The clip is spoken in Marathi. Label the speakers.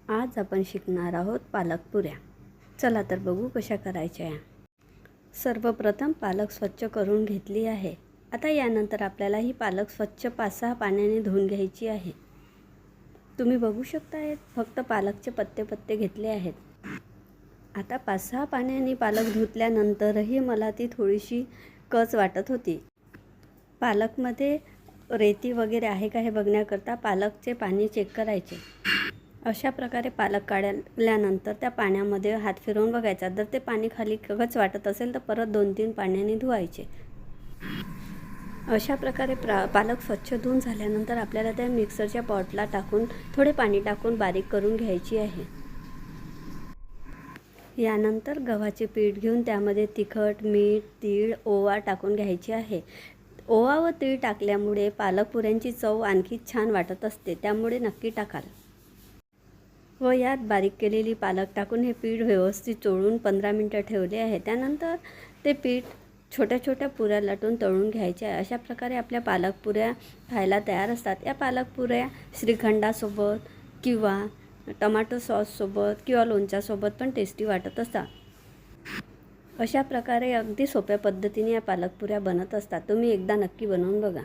Speaker 1: आज आपण शिकणार आहोत पालक पुऱ्या। चला तर बघू कशा करायच्या। सर्वप्रथम पालक स्वच्छ करून घेतली आहे। आता यानंतर आपल्याला ही पालक स्वच्छ 5-6 पाण्याने धुवून घ्यायची आहे। तुम्ही बघू शकता फक्त पालकचे पत्ते घेतले आहेत। आता 5-6 पाण्याने पालक धुतल्यानंतरही मला ती थोडीशी कच वाटत होती। पालकमध्ये रेती वगैरे आहे का हे बघण्याकरता पालकचे पाणी चेक करायचे। अशा प्रकारे पालक काढल्यानंतर त्या पाण्यामध्ये हात फिरवून बघायचा। जर ते पाणी खाली कच वाटत असेल तर परत 2-3 पाण्याने धुवायचे। अशा प्रकारे पालक स्वच्छ धुवून झाल्यानंतर आपल्याला त्या मिक्सरच्या पॉटला टाकून थोडे पाणी टाकून बारीक करून घ्यायची आहे। यानंतर गव्हाचे पीठ घेऊन त्यामध्ये तिखट, मीठ, तीळ, ओवा टाकून घ्यायचे आहे। ओवा व तीळ टाकल्यामुळे पालक पुऱ्यांची चव आणखी छान वाटत असते, त्यामुळे नक्की टाकाल। व यात बारीक केलेली पालक टाकून हे पीठ व्यवस्थित चोळून 15 मिनिटं ठेवले आहे। त्यानंतर ते पीठ छोट्या छोट्या पुऱ्या लाटून तळून घ्यायचे आहे। अशा प्रकारे आपल्या पालक पुऱ्या खायला तयार असतात। या पालक पुऱ्या श्रीखंडासोबत किंवा टमाटो सॉससोबत किंवा लोणच्यासोबत पण टेस्टी वाटत असतात। अशा प्रकारे अगदी सोप्या पद्धतीने या पालक पुऱ्या बनत असतात। तुम्ही एकदा नक्की बनवून बघा।